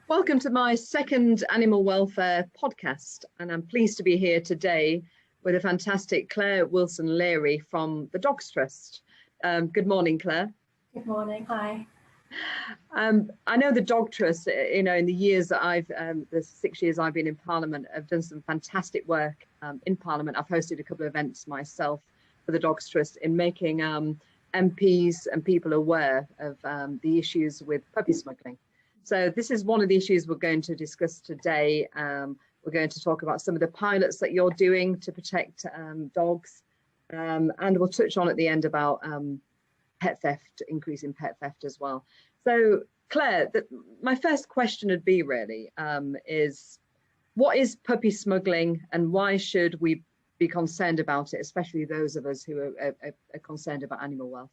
Welcome to my second animal welfare podcast, and I'm pleased to be here today with a fantastic Claire Wilson-Leary from the Dogs Trust. Good morning, Claire. Good morning. Hi. I know the Dog Trust, in the years that the 6 years I've been in Parliament, I've done some fantastic work in Parliament. I've hosted a couple of events myself for the Dogs Trust in making MPs and people aware of the issues with puppy smuggling. So this is one of the issues we're going to discuss today. We're going to talk about some of the pilots that you're doing to protect dogs, and we'll touch on at the end about pet theft, increasing pet theft as well. So Claire, my first question would be really is, what is puppy smuggling and why should we be concerned about it, especially those of us who are concerned about animal welfare?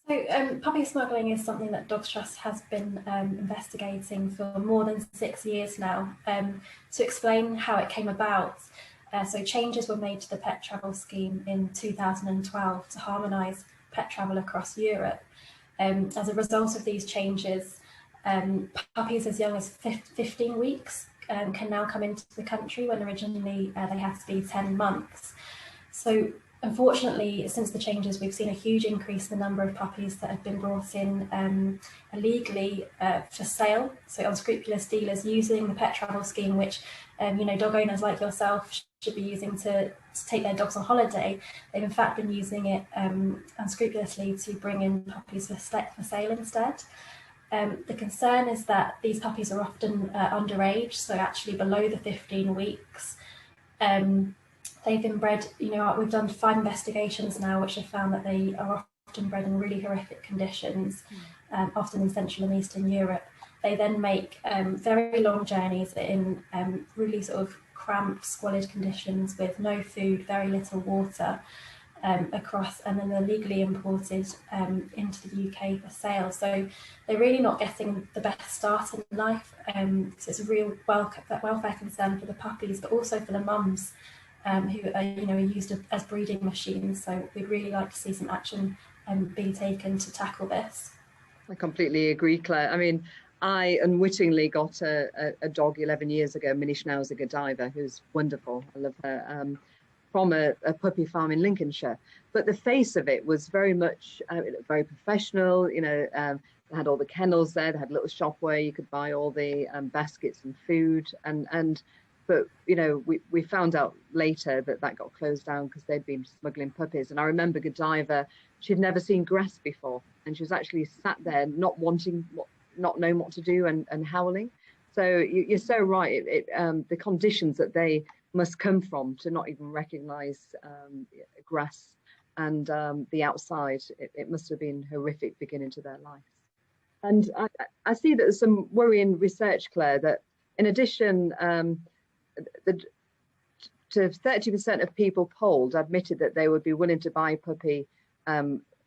So puppy smuggling is something that Dogs Trust has been investigating for more than 6 years now. To explain how it came about, so changes were made to the pet travel scheme in 2012 to harmonise pet travel across Europe. As a result of these changes, puppies as young as 15 weeks can now come into the country when originally they had to be 10 months. So unfortunately, since the changes, we've seen a huge increase in the number of puppies that have been brought in illegally for sale. So unscrupulous dealers using the pet travel scheme, which dog owners like yourself should be using to take their dogs on holiday. They've in fact been using it unscrupulously to bring in puppies for sale instead. The concern is that these puppies are often underage, so actually below the 15 weeks. They've been bred, we've done 5 investigations now which have found that they are often bred in really horrific conditions, often in Central and Eastern Europe. They then make very long journeys in really sort of cramped, squalid conditions with no food, very little water across, and then they're legally imported into the UK for sale. So they're really not getting the best start in life. So it's a real welfare concern for the puppies, but also for the mums who are used as breeding machines. So we'd really like to see some action being taken to tackle this. I completely agree, Claire. I mean, I unwittingly got a dog 11 years ago, Mini Schnauzer Godiva, who's wonderful. I love her, from a puppy farm in Lincolnshire. But the face of it was very much very professional. They had all the kennels there. They had a little shop where you could buy all the baskets and food. But we found out later that got closed down because they'd been smuggling puppies. And I remember Godiva, she'd never seen grass before, and she was actually sat there not knowing what to do and howling. So you're so right. The conditions that they must come from to not even recognise grass and the outside, it must have been horrific beginning to their life. And I see that there's some worrying research, Claire, that in addition, to 30% of people polled admitted that they would be willing to buy a puppy,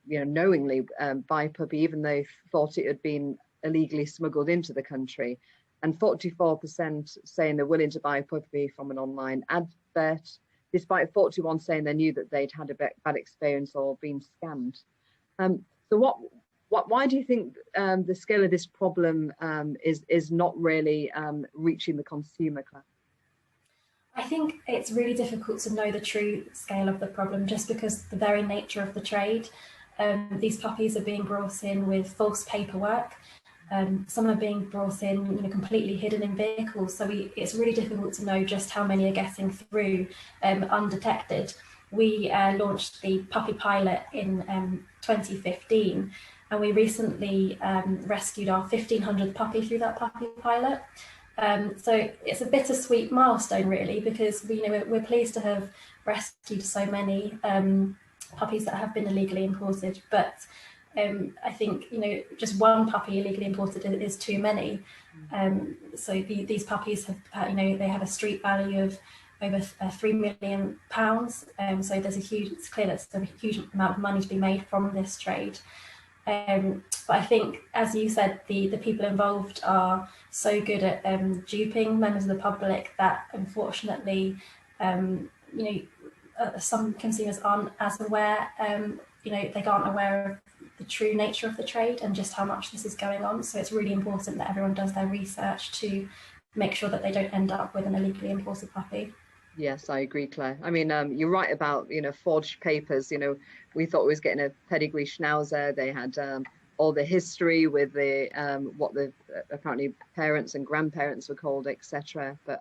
knowingly buy a puppy, even though they thought it had been illegally smuggled into the country, and 44% saying they're willing to buy a puppy from an online advert, despite 41 saying they knew that they'd had a bad experience or been scammed. So why do you think the scale of this problem is not really reaching the consumer, Claire? I think it's really difficult to know the true scale of the problem just because the very nature of the trade. These puppies are being brought in with false paperwork. Some are being brought in, completely hidden in vehicles. So it's really difficult to know just how many are getting through undetected. We launched the puppy pilot in 2015, and we recently rescued our 1,500th puppy through that puppy pilot. So it's a bittersweet milestone, really, because we're pleased to have rescued so many puppies that have been illegally imported. But I think just one puppy illegally imported is too many. So these puppies have they have a street value of over £3 million. So it's clear that there's a huge amount of money to be made from this trade. But I think, as you said, the people involved are so good at duping members of the public that unfortunately, some consumers aren't as aware. They aren't aware of the true nature of the trade and just how much this is going on. So it's really important that everyone does their research to make sure that they don't end up with an illegally imported puppy. Yes, I agree, Claire. I mean, you're right about, forged papers. We thought we was getting a pedigree schnauzer. They had all the history with the what the apparently parents and grandparents were called, etc. But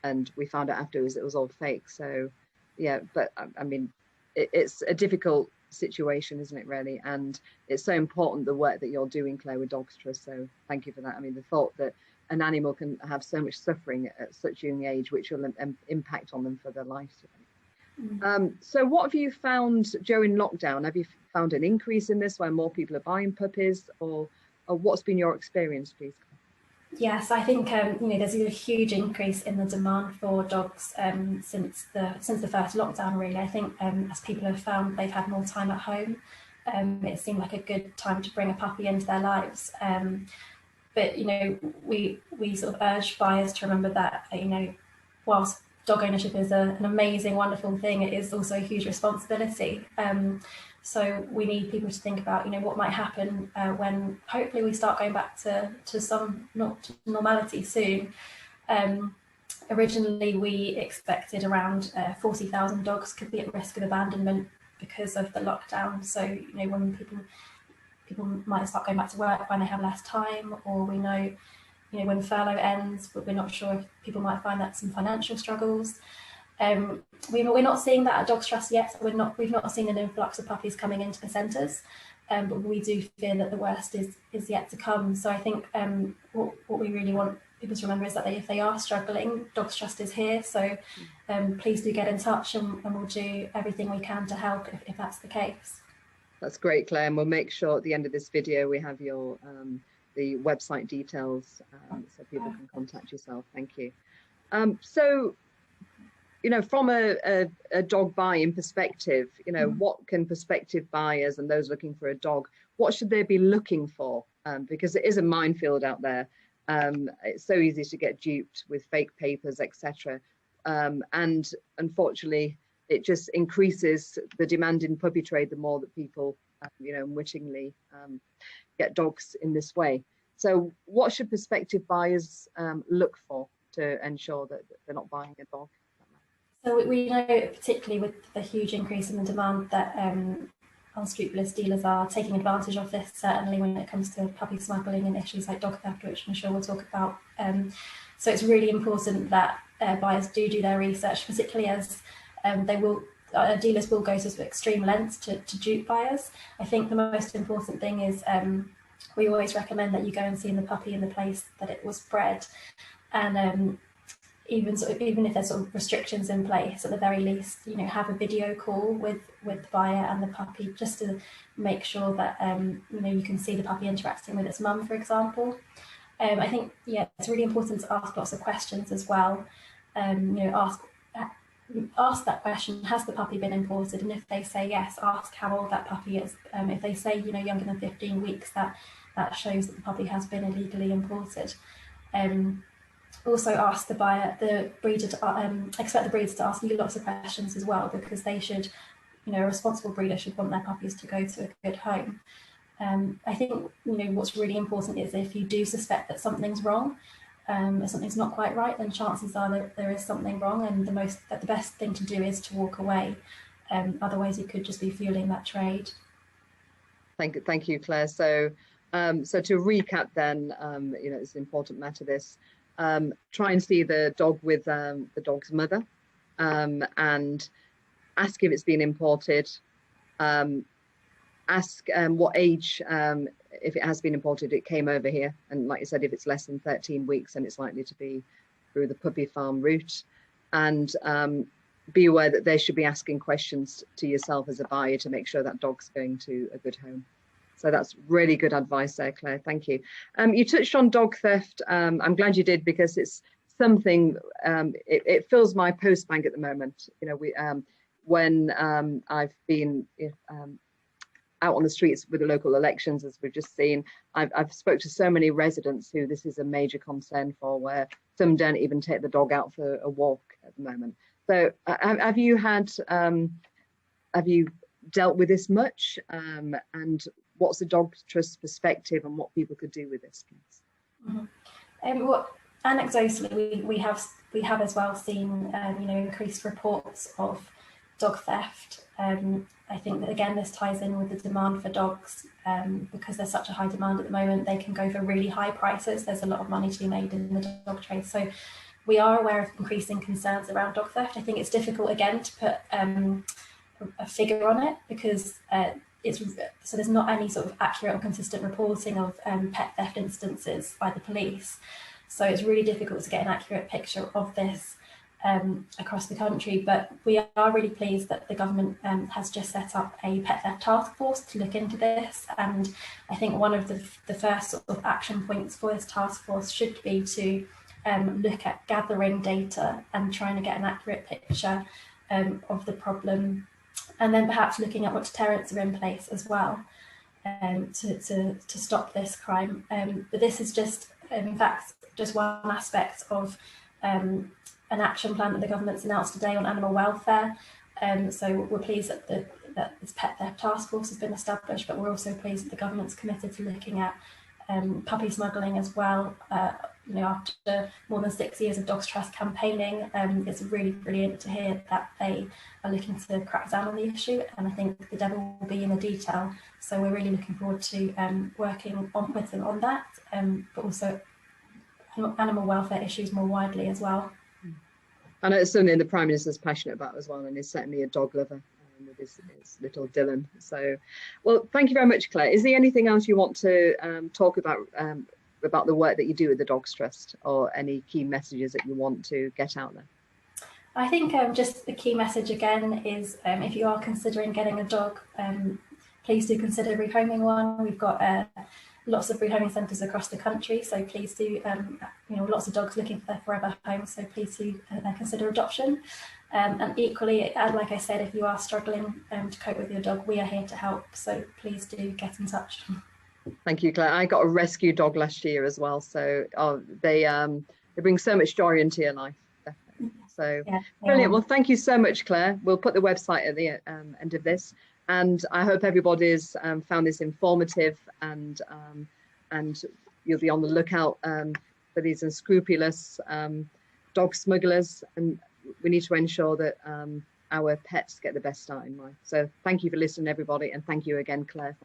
and we found out afterwards it was all fake. So yeah, but I mean, it's a difficult situation, isn't it, really? And it's so important, the work that you're doing, Claire, with Dogs Trust. So thank you for that. I mean, the thought that an animal can have so much suffering at such a young age, which will impact on them for their lives. So what have you found during lockdown? Have you found an increase in this, where more people are buying puppies, or what's been your experience, please? Yes, I think there's a huge increase in the demand for dogs since the first lockdown. Really, I think as people have found they've had more time at home, it seemed like a good time to bring a puppy into their lives. But we sort of urge buyers to remember that whilst dog ownership is an amazing, wonderful thing, it is also a huge responsibility. So we need people to think about what might happen when hopefully we start going back to some normality soon. Originally we expected around 40,000 dogs could be at risk of abandonment because of the lockdown. So when people might start going back to work when they have less time, or we know when furlough ends, but we're not sure if people might find that some financial struggles. We're not seeing that at Dogs Trust yet. We've not seen an influx of puppies coming into the centres, but we do fear that the worst is yet to come. So I think what we really want people to remember is that if they are struggling, Dogs Trust is here. So please do get in touch, and we'll do everything we can to help if that's the case. That's great, Claire, and we'll make sure at the end of this video we have your the website details so people can contact yourself. Thank you. So, from a dog buying perspective, what can prospective buyers and those looking for a dog, what should they be looking for? Because it is a minefield out there. It's so easy to get duped with fake papers, etc. And unfortunately, it just increases the demand in puppy trade the more that people, unwittingly get dogs in this way. So what should prospective buyers look for to ensure that they're not buying a dog? So we know, particularly with the huge increase in the demand, that unscrupulous dealers are taking advantage of this, certainly when it comes to puppy smuggling and issues like dog theft, which I'm sure we'll talk about. So it's really important that buyers do their research, particularly as dealers will go to extreme lengths to dupe buyers. I think the most important thing is we always recommend that you go and see the puppy in the place that it was bred, and even if there's sort of restrictions in place, at the very least, have a video call with the buyer and the puppy, just to make sure that you can see the puppy interacting with its mum, for example. I think it's really important to ask lots of questions as well. Ask that question: has the puppy been imported? And if they say yes, ask how old that puppy is. If they say younger than 15 weeks, that shows that the puppy has been illegally imported. Also ask the buyer, expect the breeder to ask you lots of questions as well, because they should, a responsible breeder should want their puppies to go to a good home. I think what's really important is if you do suspect that something's wrong, if something's not quite right, then chances are that there is something wrong, and the best thing to do is to walk away. Otherwise, you could just be fueling that trade. Thank you, Claire. So to recap, then, it's an important matter. This try and see the dog with the dog's mother, and ask if it's been imported. Ask what age, if it has been imported, it came over here. And like you said, if it's less than 13 weeks, then it's likely to be through the puppy farm route. And be aware that they should be asking questions to yourself as a buyer to make sure that dog's going to a good home. So that's really good advice there, Claire. Thank you. You touched on dog theft. I'm glad you did, because it's something, it fills my post bank at the moment. When I've been out on the streets with the local elections, as we've just seen, I've spoke to so many residents who this is a major concern for, where some don't even take the dog out for a walk at the moment. So have you dealt with this much, and what's the Dog Trust perspective and what people could do with this, please? Well, anecdotally, we have as well seen increased reports of dog theft. I think that again this ties in with the demand for dogs, because there's such a high demand at the moment. They can go for really high prices. There's a lot of money to be made in the dog trade. So we are aware of increasing concerns around dog theft. I think it's difficult again to put a figure on it, because there's not any sort of accurate or consistent reporting of pet theft instances by the police. So it's really difficult to get an accurate picture of this across the country. But we are really pleased that the government has just set up a pet theft task force to look into this. And I think one of the first sort of action points for this task force should be to look at gathering data and trying to get an accurate picture of the problem, and then perhaps looking at what deterrents are in place as well to stop this crime. But this is just, in fact, just one aspect of an action plan that the government's announced today on animal welfare. So we're pleased that this pet theft task force has been established, but we're also pleased that the government's committed to looking at puppy smuggling as well. After more than 6 years of Dogs Trust campaigning, it's really brilliant to hear that they are looking to crack down on the issue, and I think the devil will be in the detail. So we're really looking forward to working with them on that, but also animal welfare issues more widely as well. I know it's something the Prime Minister's passionate about as well, and is certainly a dog lover with his little Dylan. So, well, thank you very much, Claire. Is there anything else you want to talk about the work that you do with the Dogs Trust, or any key messages that you want to get out there? I think just the key message again is if you are considering getting a dog, please do consider rehoming one. We've got lots of rehoming centres across the country, so please do, lots of dogs looking for their forever home, so please do consider adoption. And equally, like I said, if you are struggling to cope with your dog, we are here to help, so please do get in touch. Thank you, Claire. I got a rescue dog last year as well, so they bring so much joy into your life, definitely. So yeah, brilliant. Well, thank you so much, Claire. We'll put the website at the end of this, and I hope everybody's found this informative, and you'll be on the lookout for these unscrupulous dog smugglers, and we need to ensure that our pets get the best start in life. So thank you for listening, everybody, and thank you again, Claire.